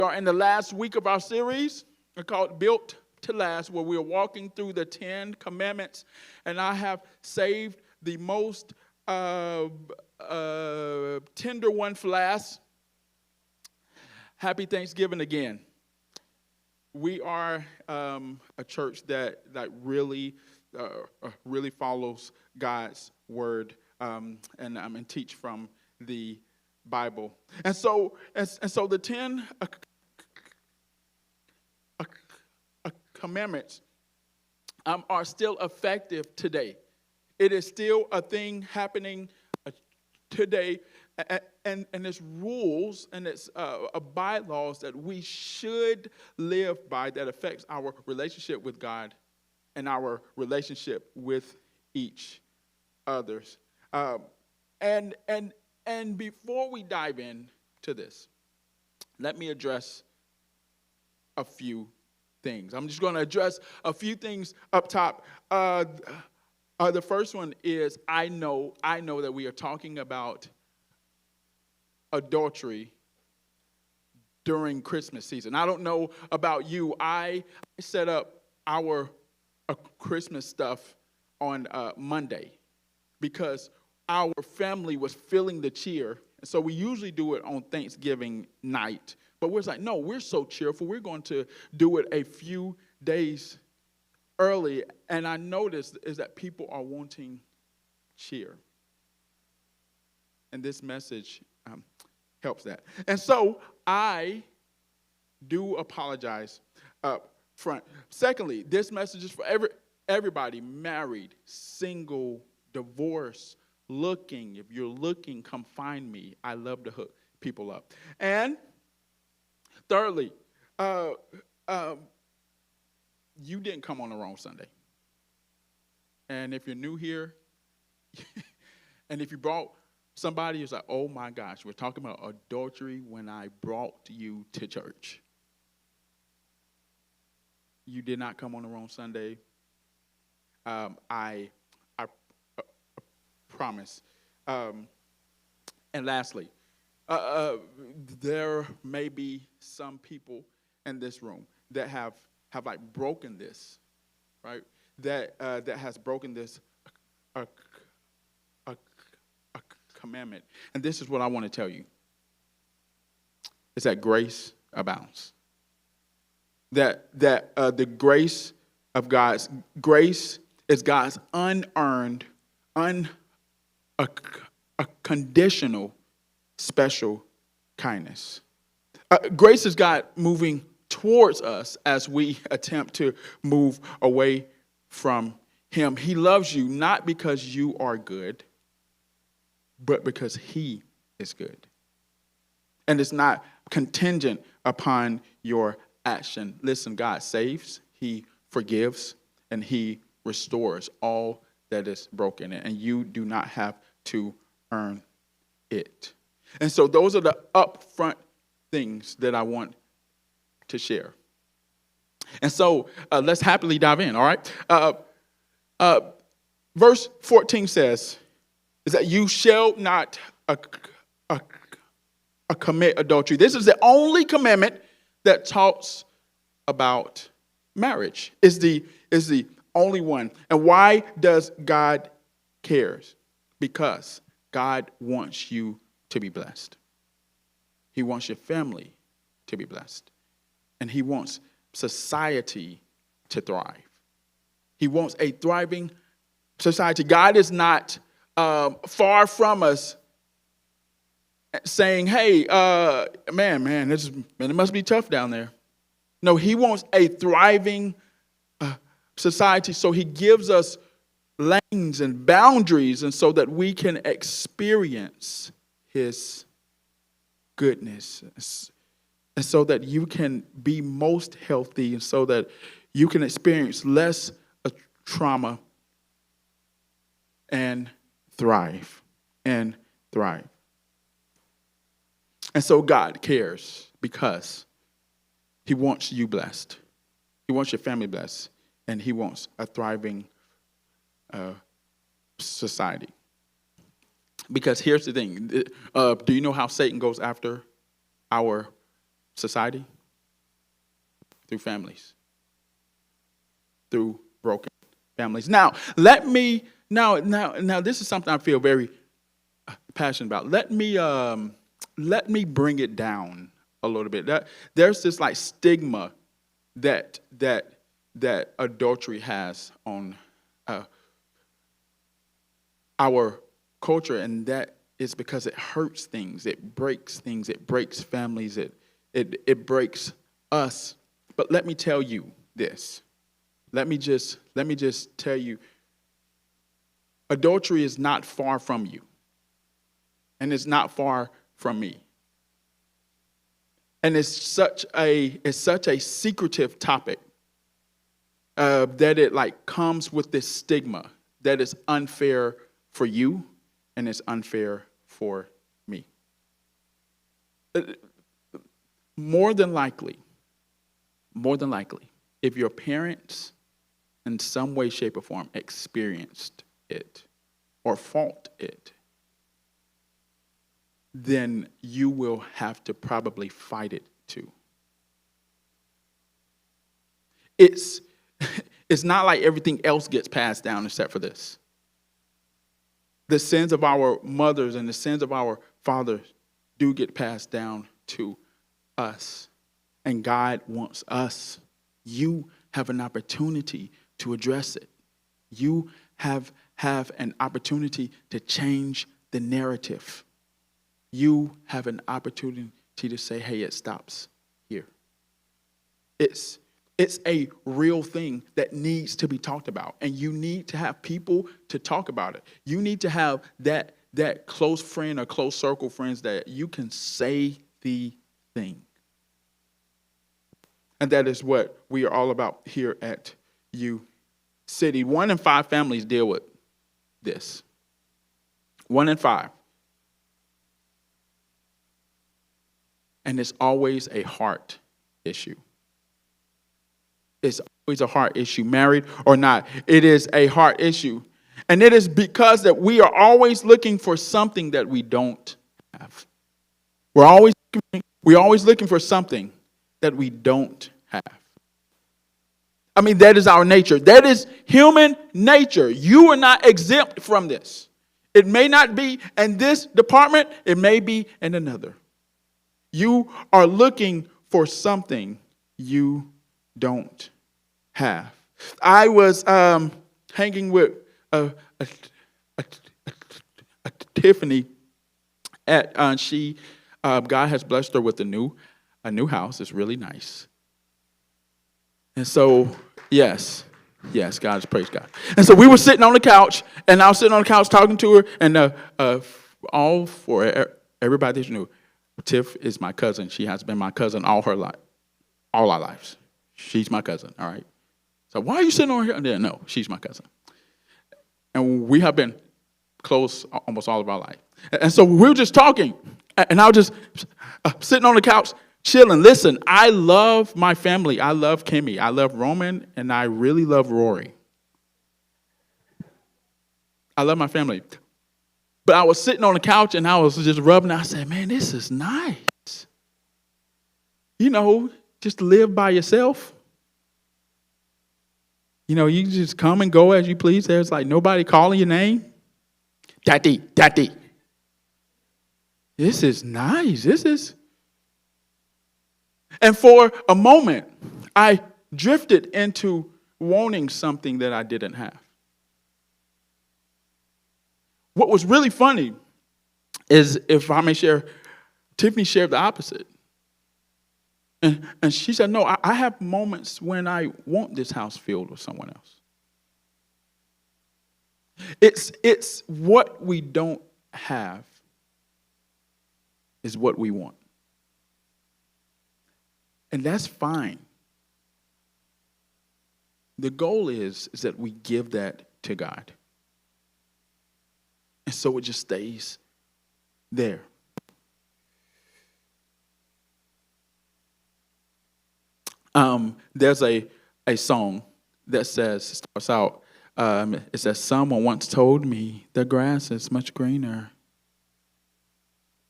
We are in the last week of our series called Built to Last, where we are walking through the 10 commandments, and I have saved the most tender one for last. Happy Thanksgiving again. We are a church that really follows God's word and teach from the Bible. And so the 10 commandments are still effective today. It is still a thing happening today, and it's rules and it's bylaws that we should live by that affects our relationship with God and our relationship with each others. And before we dive into this, let me address a few things. I'm just going to address a few things up top. The first one is I know that we are talking about adultery during Christmas season. I don't know about you. I set up our Christmas stuff on Monday because our family was feeling the cheer. And so we usually do it on Thanksgiving night. But we're like, no, we're so cheerful. We're going to do it a few days early. And I noticed is that people are wanting cheer. And this message helps that. And so I do apologize up front. Secondly, this message is for everybody, married, single, divorced, looking. If you're looking, come find me. I love to hook people up. And thirdly, you didn't come on the wrong Sunday. And if you're new here, and if you brought somebody who's like, oh my gosh, we're talking about adultery when I brought you to church. You did not come on the wrong Sunday. I promise. And lastly, there may be some people in this room that have like broken this, right? That has broken this a commandment. And this is what I want to tell you. Is that grace abounds. That the grace of God's grace is God's unearned, conditional, special kindness. Grace is God moving towards us as we attempt to move away from Him. He loves you not because you are good, but because He is good. And it's not contingent upon your action. Listen, God saves, He forgives, and He restores all that is broken. And you do not have to earn it. And so those are the upfront things that I want to share. And so let's happily dive in, all right? Verse 14 says, is that you shall not commit adultery. This is the only commandment that talks about marriage. Is the only one. And why does God cares? Because God wants you to be blessed. He wants your family to be blessed. And He wants society to thrive. He wants a thriving society. God is not far from us saying, hey, man, it must be tough down there. No, He wants a thriving society. So He gives us lanes and boundaries, and so that we can experience His goodness, and so that you can be most healthy, and so that you can experience less trauma and thrive. And so God cares because He wants you blessed. He wants your family blessed, and He wants a thriving society. Because here's the thing. Do you know how Satan goes after our society? Through families. Through broken families. Now, now this is something I feel very passionate about. Let me bring it down a little bit. There's this like stigma that adultery has on our culture, and that is because it hurts things, it breaks families, it breaks us. But let me tell you this. Let me just tell you, adultery is not far from you, and it's not far from me. And it's such a secretive topic that it like comes with this stigma that is unfair for you and it's unfair for me. More than likely, if your parents in some way, shape, or form experienced it or fought it, then you will have to probably fight it too. It's not like everything else gets passed down except for this. The sins of our mothers and the sins of our fathers do get passed down to us. And God wants us. You have an opportunity to address it. You have an opportunity to change the narrative. You have an opportunity to say, hey, it stops here. It's a real thing that needs to be talked about. And you need to have people to talk about it. You need to have that close friend or close circle friends that you can say the thing. And that is what we are all about here at UCity. 1 in 5 families deal with this. 1 in 5. And it's always a heart issue. It's always a heart issue, married or not. It is a heart issue. And it is because that we are always looking for something that we don't have. We're always looking for something that we don't have. I mean, that is our nature. That is human nature. You are not exempt from this. It may not be in this department. It may be in another. You are looking for something you don't have. I was hanging with Tiffany at God has blessed her with a new house. It's really nice. And so, yes, God is, praise God. And so we were sitting on the couch, and I was sitting on the couch talking to her, and all for everybody that knew, Tiff is my cousin. She has been my cousin all her life, all our lives. She's my cousin, all right? So why are you sitting over here? I didn't know. She's my cousin. And we have been close almost all of our life. And so we were just talking, and I was just sitting on the couch, chilling. Listen, I love my family. I love Kimmy. I love Roman, and I really love Rory. I love my family. But I was sitting on the couch, and I was just rubbing. I said, man, this is nice. You know, just live by yourself. You know, you just come and go as you please. There's like nobody calling your name. Daddy. This is nice. And for a moment, I drifted into wanting something that I didn't have. What was really funny is, if I may share, Tiffany shared the opposite. And she said, no, I have moments when I want this house filled with someone else. It's what we don't have is what we want. And that's fine. The goal is that we give that to God. And so it just stays there. There's a song that starts out, it says, someone once told me the grass is much greener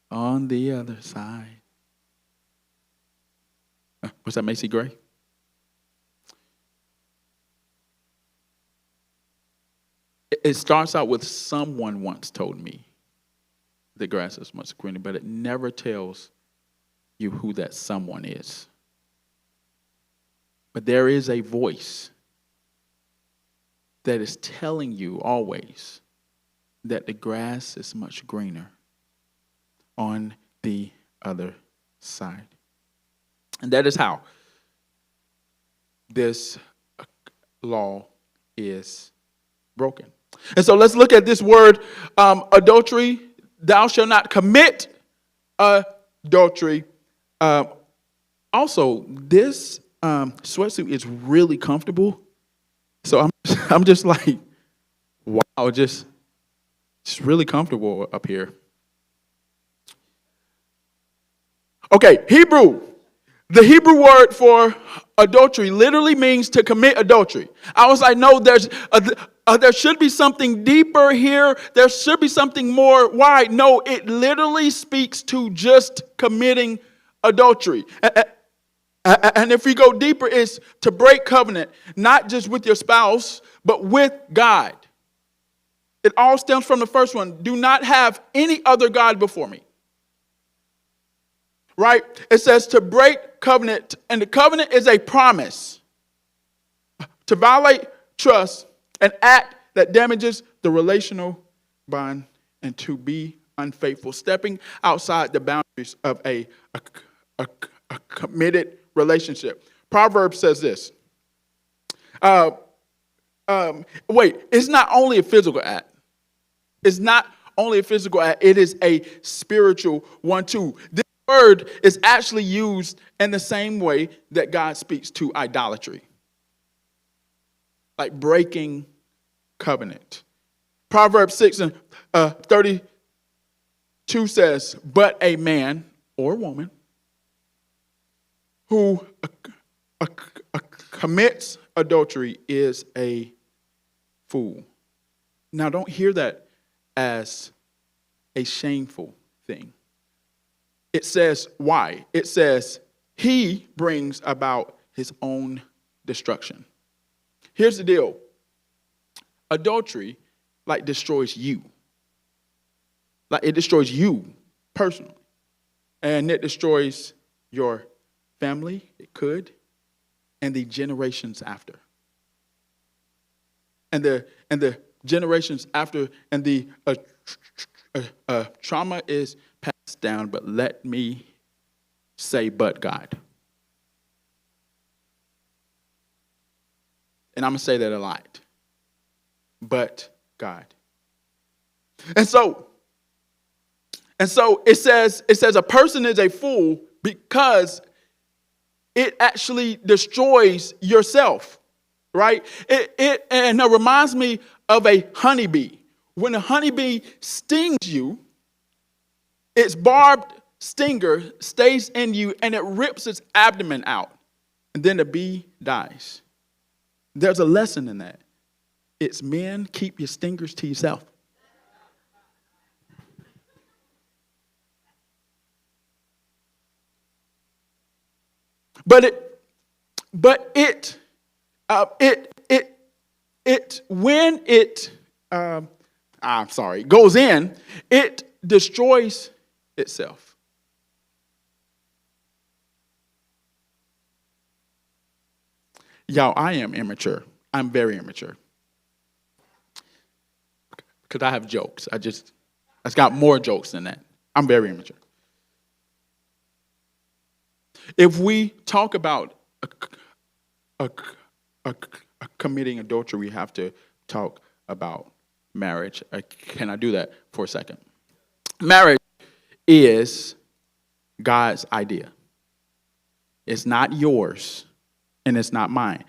on the other side. Was that Macy Gray? It starts out with someone once told me the grass is much greener, but it never tells you who that someone is. But there is a voice that is telling you always that the grass is much greener on the other side. And that is how this law is broken. And so let's look at this word, adultery. Thou shalt not commit adultery. Also, this sweatsuit is really comfortable. So I'm just like, wow, just really comfortable up here. Okay, Hebrew. The Hebrew word for adultery literally means to commit adultery. I was like, no, there should be something deeper here. There should be something more wide. No, it literally speaks to just committing adultery. And if we go deeper, it's to break covenant, not just with your spouse, but with God. It all stems from the first one. Do not have any other God before me. Right? It says to break covenant, and the covenant is a promise to violate trust, an act that damages the relational bond, and to be unfaithful, stepping outside the boundaries of a committed relationship. Proverbs says this. It's not only a physical act. It's not only a physical act. It is a spiritual one too. This word is actually used in the same way that God speaks to idolatry, like breaking covenant. Proverbs 6:32 says, but a man or woman who commits adultery is a fool. Now, don't hear that as a shameful thing. It says why? It says he brings about his own destruction. Here's the deal. Adultery, destroys you. It destroys you personally. And it destroys your family, it could, and the generations after. And the generations after, and the trauma is passed down, but let me say, but God. And I'm going to say that a lot. But God. And so it says a person is a fool because it actually destroys yourself, right? It reminds me of a honeybee. When a honeybee stings you, its barbed stinger stays in you and it rips its abdomen out. And then the bee dies. There's a lesson in that. It's men, keep your stingers to yourself. Goes in, it destroys itself. Y'all, I am immature. I'm very immature. Because I have jokes. I got more jokes than that. I'm very immature. If we talk about committing adultery, we have to talk about marriage. Can I do that for a second? Marriage is God's idea. It's not yours, and it's not mine.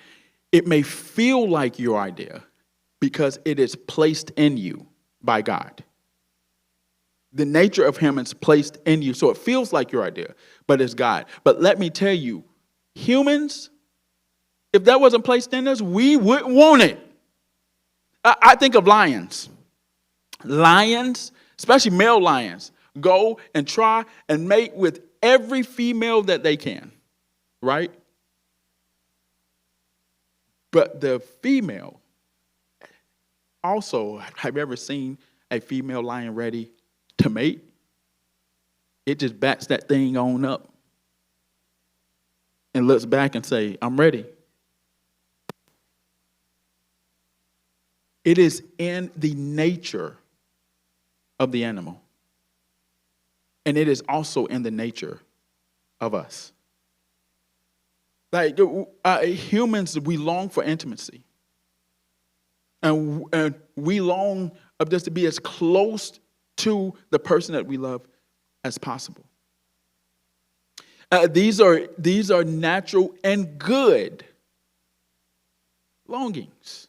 It may feel like your idea because it is placed in you by God. The nature of him is placed in you, so it feels like your idea, but it's God. But let me tell you, humans, if that wasn't placed in us, we wouldn't want it. I think of lions. Lions, especially male lions, go and try and mate with every female that they can, right? But the female also, have you ever seen a female lion ready to mate? It just backs that thing on up and looks back and say, I'm ready. It is in the nature of the animal. And it is also in the nature of us. Like humans, we long for intimacy. And we long of just to be as close to the person that we love as possible. These are natural and good longings.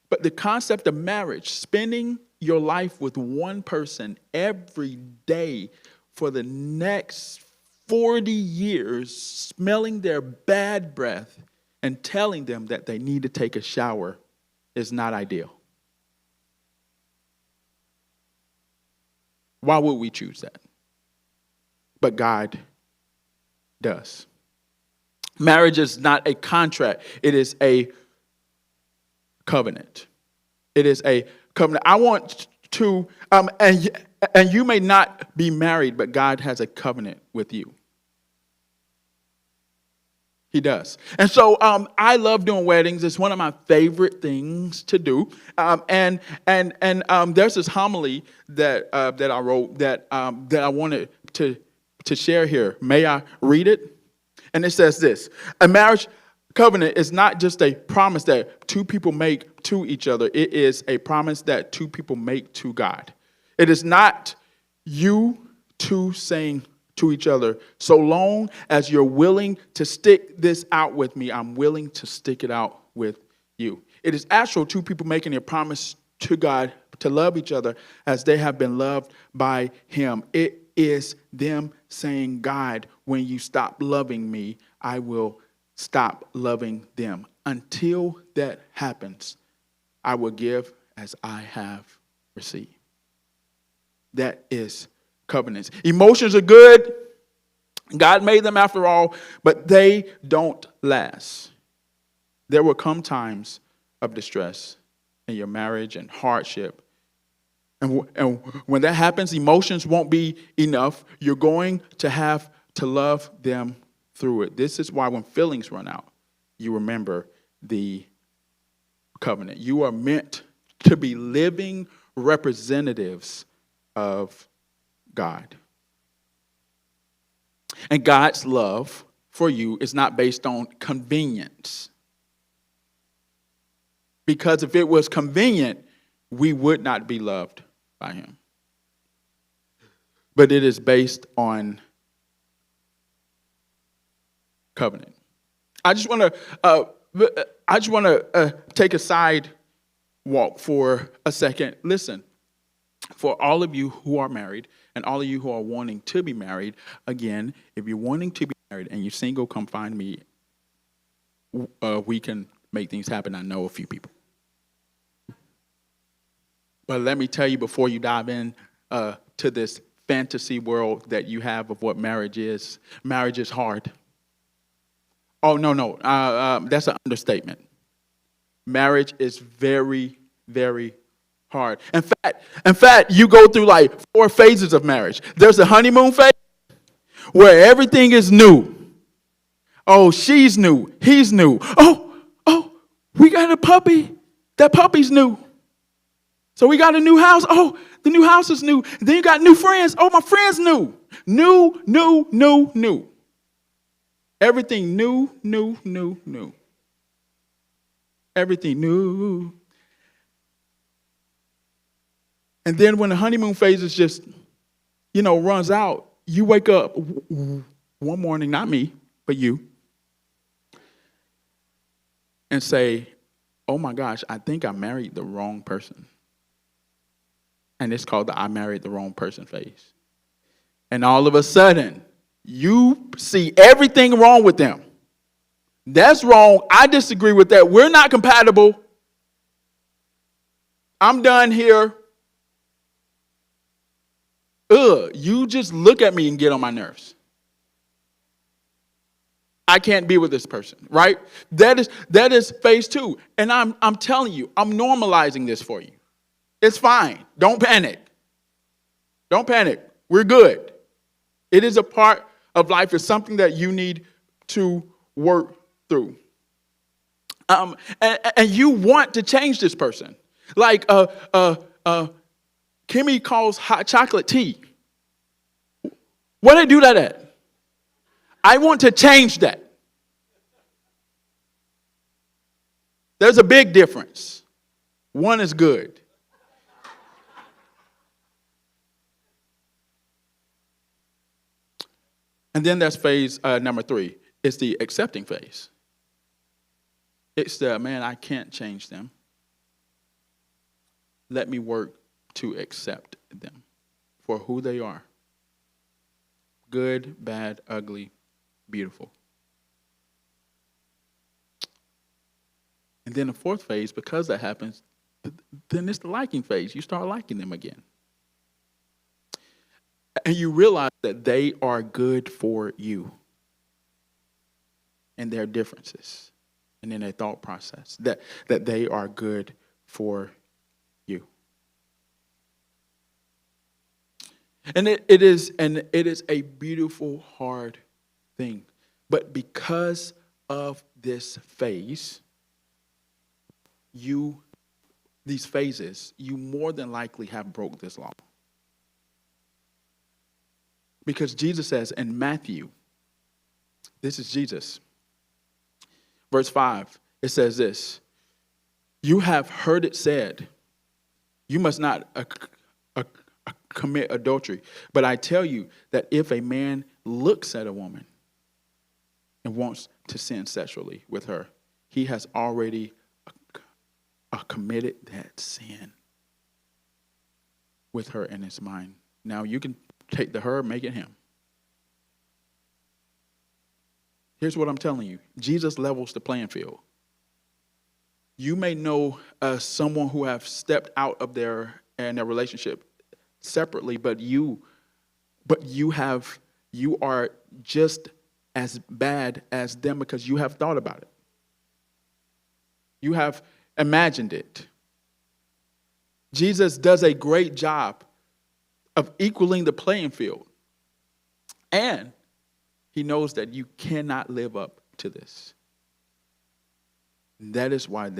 But the concept of marriage, spending your life with one person every day for the next 40 years, smelling their bad breath and telling them that they need to take a shower, is not ideal. Why would we choose that? But God does. Marriage is not a contract. It is a covenant. It is a covenant. I want to, and you may not be married, but God has a covenant with you. He does. And so I love doing weddings. It's one of my favorite things to do. And there's this homily that I wrote that I wanted to share here. May I read it? And it says this: a marriage covenant is not just a promise that two people make to each other. It is a promise that two people make to God. It is not you two saying to each other, so long as you're willing to stick this out with me, I'm willing to stick it out with you. It is actual two people making a promise to God to love each other as they have been loved by him. It is them saying, God, when you stop loving me, I will stop loving them. Until that happens, I will give as I have received. That is covenants. Emotions are good. God made them after all, but they don't last. There will come times of distress in your marriage and hardship. And when that happens, emotions won't be enough. You're going to have to love them through it. This is why when feelings run out, you remember the covenant. You are meant to be living representatives of God. And God's love for you is not based on convenience. Because if it was convenient, we would not be loved by him. But it is based on covenant. I just want to take a side walk for a second. Listen, for all of you who are married and all of you who are wanting to be married, again, if you're wanting to be married and you're single, come find me. We can make things happen. I know a few people. But let me tell you before you dive in to this fantasy world that you have of what marriage is hard. Oh, no. That's an understatement. Marriage is very, very hard. In fact, you go through like 4 phases of marriage. There's the honeymoon phase where everything is new. Oh, she's new. He's new. Oh, we got a puppy. That puppy's new. So we got a new house. Oh, the new house is new. And then you got new friends. Oh, my friend's new. New. Everything new. Everything new. And then when the honeymoon phase is just, runs out, you wake up one morning, not me, but you, and say, oh my gosh, I think I married the wrong person. And it's called the I married the wrong person phase. And all of a sudden, you see everything wrong with them. That's wrong. I disagree with that. We're not compatible. I'm done here. You just look at me and get on my nerves. I can't be with this person, right? That is phase 2. And I'm telling you, I'm normalizing this for you. It's fine. Don't panic. Don't panic. We're good. It is a part of life. It's something that you need to work through. And you want to change this person. Like Kimmy calls hot chocolate tea. What did I do that at? I want to change that. There's a big difference. One is good. And then that's phase number 3. It's the accepting phase. It's the, man, I can't change them. Let me work to accept them for who they are. Good, bad, ugly, beautiful. And then the 4th phase, because that happens, then it's the liking phase. You start liking them again. And you realize that they are good for you. And their differences. And in their thought process. That they are good for you. And it is a beautiful, hard thing. But because of this phase, these phases, you more than likely have broke this law. Because Jesus says in Matthew, this is Jesus, verse 5, it says this, you have heard it said, you must not commit adultery. But I tell you that if a man looks at a woman and wants to sin sexually with her, he has already committed that sin with her in his mind. Now you can take the her, make it him. Here's what I'm telling you. Jesus levels the playing field. You may know someone who have stepped out of their relationship separately, but you are just as bad as them because you have thought about it. You have imagined it. Jesus does a great job of equaling the playing field. And he knows that you cannot live up to this. That is why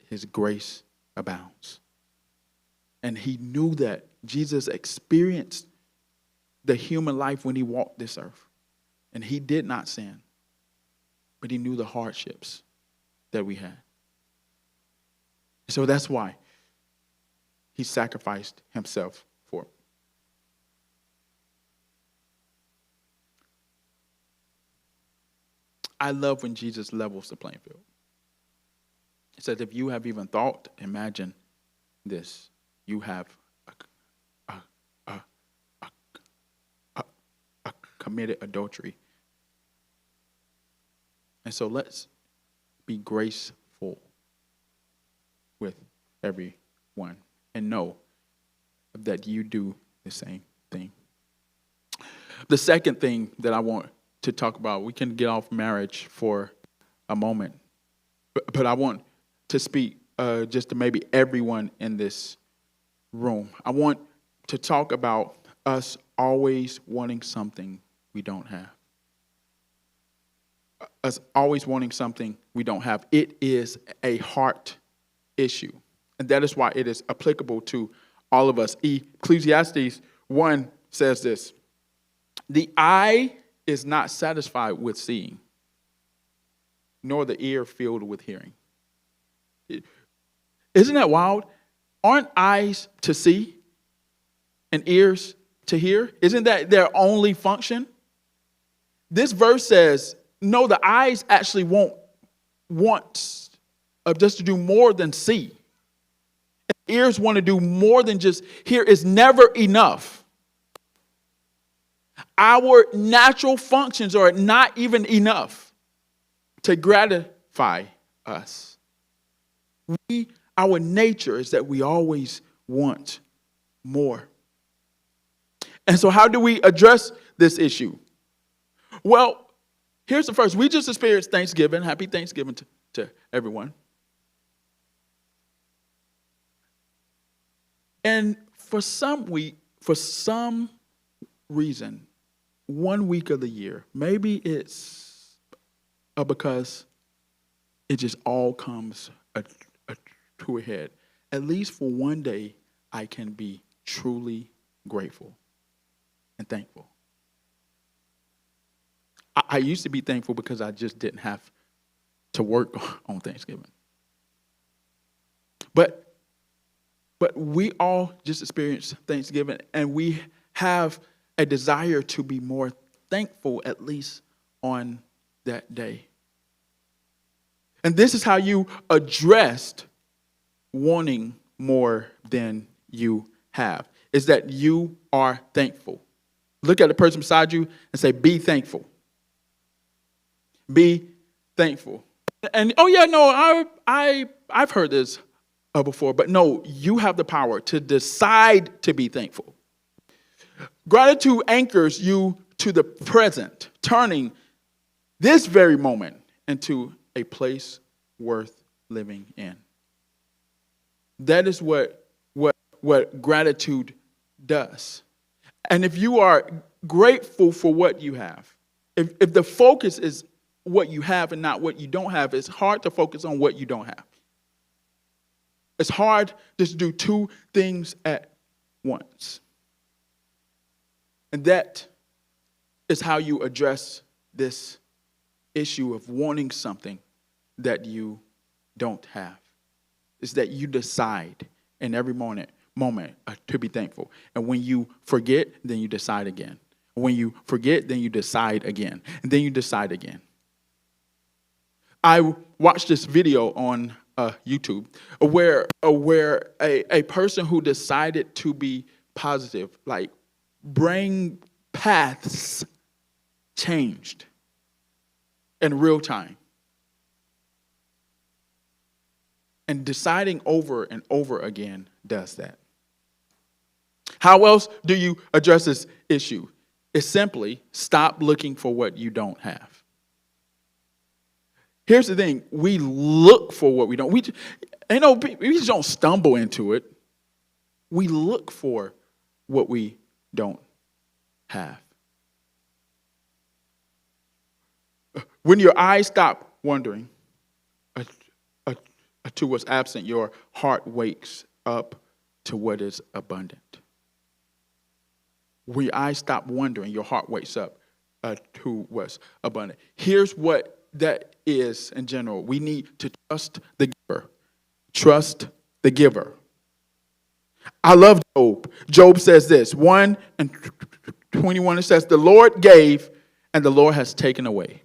his grace abounds. And he knew that Jesus experienced the human life when he walked this earth. And he did not sin. But he knew the hardships that we had. So that's why he sacrificed himself for it. I love when Jesus levels the playing field. It says, if you have even thought, imagine this. You have committed adultery. And so let's be graceful with everyone and know that you do the same thing. The second thing that I want to talk about, we can get off marriage for a moment, but I want to speak just to maybe everyone in this room. I want to talk about us always wanting something we don't have. Us always wanting something we don't have. It is a heart issue. And that is why it is applicable to all of us. Ecclesiastes 1 says this, the eye is not satisfied with seeing, nor the ear filled with hearing. Isn't that wild? Aren't eyes to see and ears to hear? Isn't that their only function? This verse says, no, the eyes actually want just to do more than see. And ears want to do more than just hear. It's never enough. Our natural functions are not even enough to gratify us. Our nature is that we always want more. And so how do we address this issue? Well, Here's the first. We just experienced Thanksgiving. Happy Thanksgiving to everyone. And for some reason, 1 week of the year, maybe it's because it just all comes to a head. At least for one day, I can be truly grateful and thankful. I used to be thankful because I just didn't have to work on Thanksgiving. But we all just experienced Thanksgiving, and we have a desire to be more thankful, at least on that day. And this is how you addressed wanting more than you have, is that you are thankful. Look at the person beside you and say, be thankful. Be thankful. And, oh, yeah, no, I've heard this before, but no, you have the power to decide to be thankful. Gratitude anchors you to the present, turning this very moment into a place worth living in. That is what gratitude does. And if you are grateful for what you have, if the focus is what you have and not what you don't have, it's hard to focus on what you don't have. It's hard just to do two things at once. And that is how you address this issue of wanting something that you don't have. Is that you decide in every moment to be thankful. And when you forget, then you decide again. When you forget, then you decide again. And then you decide again. I watched this video on YouTube where a person who decided to be positive, like brain paths changed in real time. And deciding over and over again does that. How else do you address this issue? It's simply stop looking for what you don't have. Here's the thing. We look for what we don't. We just don't stumble into it. We look for what we don't have. When your eyes stop wandering to what's absent, your heart wakes up to what is abundant. When your eyes stop wandering, your heart wakes up to what's abundant. Here's what that is in general. We need to trust the giver. Trust the giver. I love Job. Job says this, 1:21, it says, the Lord gave and the Lord has taken away.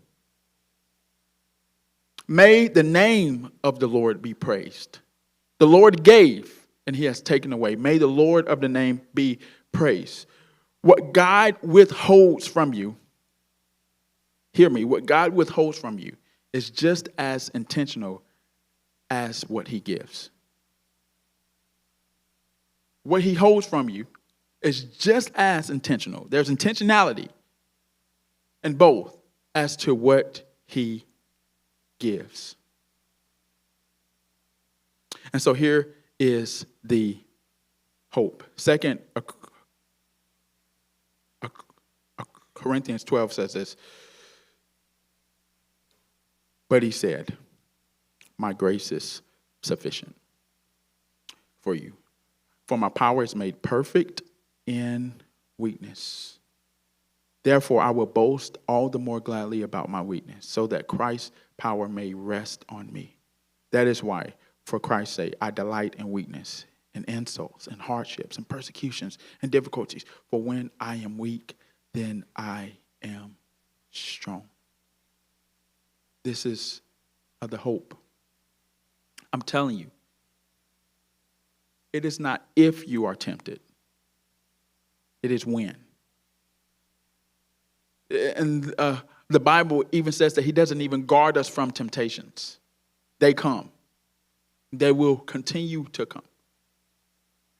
May the name of the Lord be praised. The Lord gave and he has taken away. May the Lord of the name be praised. What God withholds from you, hear me, what God withholds from you is just as intentional as what he gives. What he holds from you is just as intentional. There's intentionality in both as to what he gives. And so here is the hope. Second, Corinthians 12 says this. But he said, my grace is sufficient for you. For my power is made perfect in weakness. Therefore, I will boast all the more gladly about my weakness, so that Christ's power may rest on me. That is why, for Christ's sake, I delight in weakness, in insults, in hardships, in persecutions, and difficulties. For when I am weak, then I am strong. This is the hope. I'm telling you, it is not if you are tempted. It is when. And the Bible even says that he doesn't even guard us from temptations. They come. They will continue to come.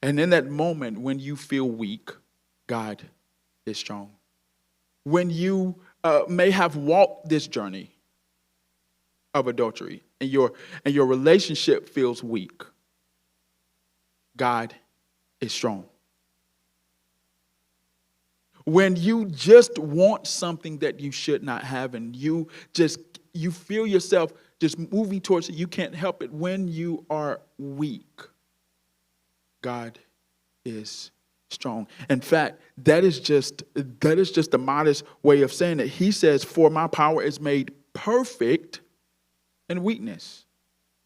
And in that moment when you feel weak, God is strong. When you may have walked this journey of adultery, and your relationship feels weak, God is strong. When you just want something that you should not have, and you feel yourself just moving towards it, you can't help it. When you are weak, God is strong. In fact, that is just a modest way of saying it. He says, "For my power is made perfect in weakness."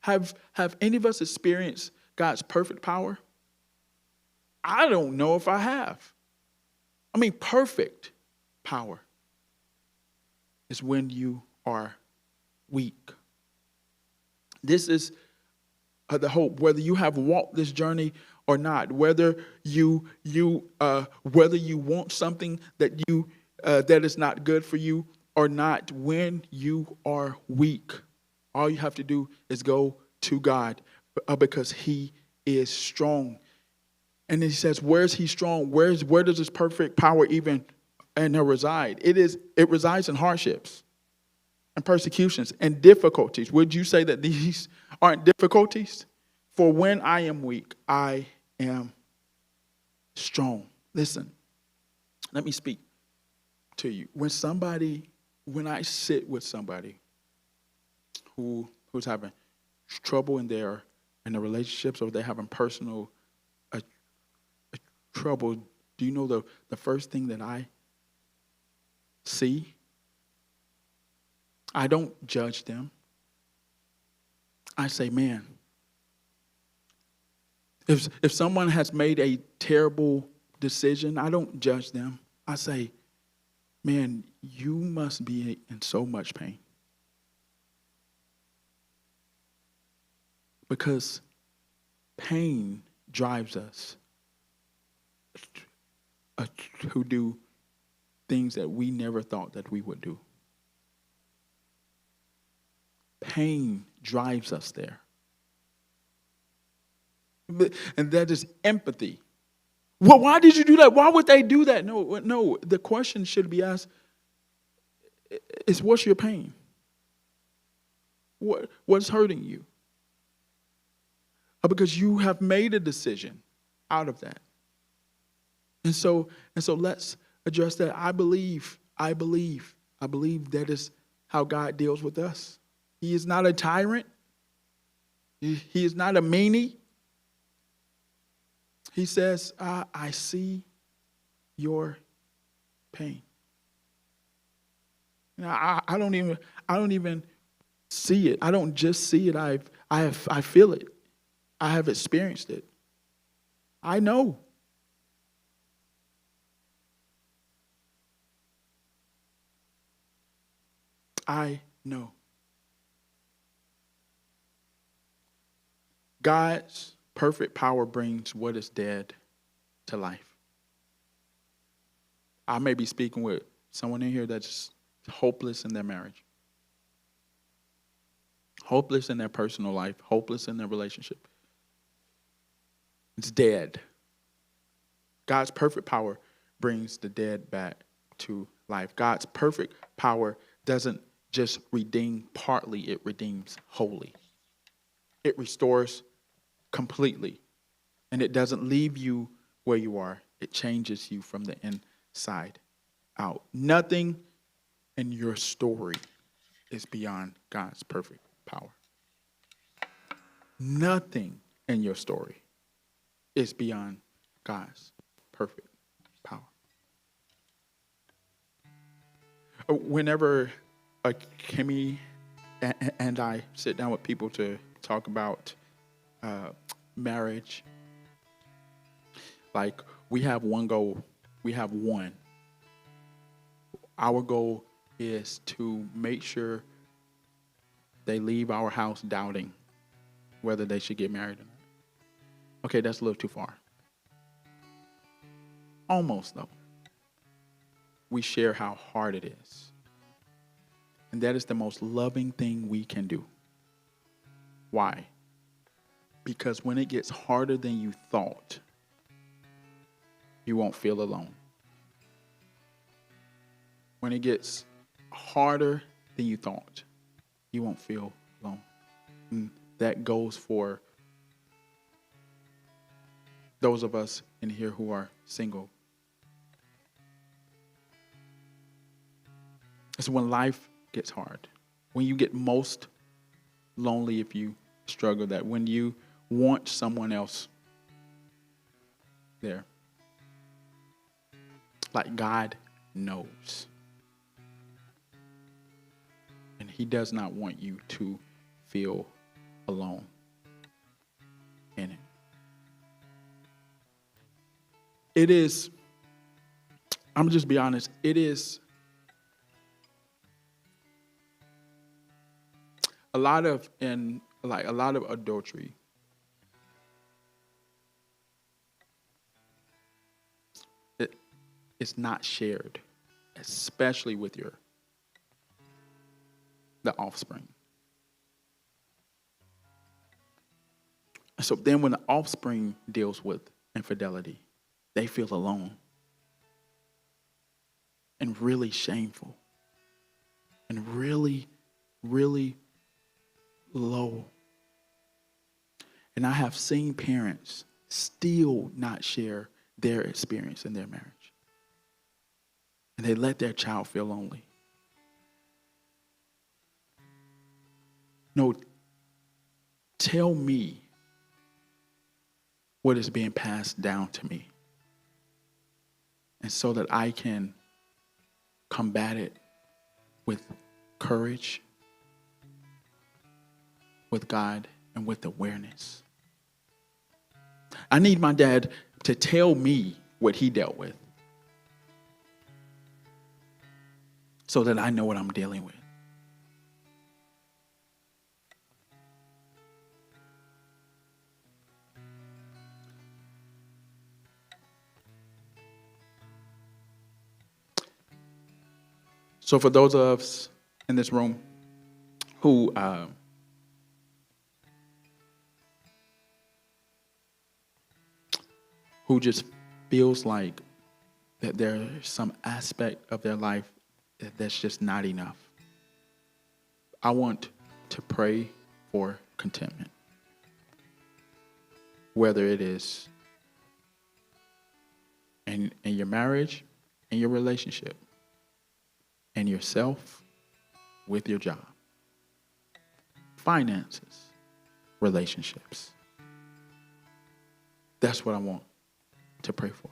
Have any of us experienced God's perfect power? I don't know if I have. I mean, perfect power is when you are weak. This is the hope, whether you have walked this journey or not, whether you want something that that is not good for you or not. When you are weak, all you have to do is go to God, because He is strong. And He says, where is He strong? Where does His perfect power even reside? It resides in hardships and persecutions and difficulties. Would you say that these aren't difficulties? For when I am weak, I am strong. Listen, let me speak to you. When I sit with somebody who's having trouble in their relationships, or they're having personal trouble, do you know the first thing that I see? I don't judge them. I say, man, if someone has made a terrible decision, I don't judge them. I say, man, you must be in so much pain. Because pain drives us to do things that we never thought that we would do. Pain drives us there. And that is empathy. Well, why did you do that? Why would they do that? No. The question should be asked is, what's your pain? What's hurting you? Because you have made a decision out of that. And so let's address that. I believe that is how God deals with us. He is not a tyrant. He is not a meanie. He says, I see your pain. I don't even see it. I don't just see it. I feel it. I have experienced it. I know. I know. God's perfect power brings what is dead to life. I may be speaking with someone in here that's hopeless in their marriage, hopeless in their personal life, hopeless in their relationship. It's dead. God's perfect power brings the dead back to life. God's perfect power doesn't just redeem partly, it redeems wholly. It restores completely. And it doesn't leave you where you are. It changes you from the inside out. Nothing in your story is beyond God's perfect power. Nothing in your story is beyond God's perfect power. Whenever Kimmy and I sit down with people to talk about marriage, like, we have one goal. We have one. Our goal is to make sure they leave our house doubting whether they should get married or not. Okay, that's a little too far. Almost, though. We share how hard it is. And that is the most loving thing we can do. Why? Because when it gets harder than you thought, you won't feel alone. When it gets harder than you thought. You won't feel alone. And that goes for those of us in here who are single. It's when life gets hard, when you get most lonely if you struggle, that when you want someone else there. Like God knows. And he does not want you to feel alone in it. It is, I'm just be honest, it is a lot of adultery. It's not shared, especially with the offspring. So then when the offspring deals with infidelity, they feel alone and really shameful and really, really low. And I have seen parents still not share their experience in their marriage. And they let their child feel lonely. No, tell me what is being passed down to me. And so that I can combat it with courage, with God, and with awareness. I need my dad to tell me what he dealt with so that I know what I'm dealing with. So for those of us in this room who just feels like that there's some aspect of their life that's just not enough, I want to pray for contentment. Whether it is in your marriage, in your relationship, and yourself, with your job, finances, relationships. That's what I want to pray for.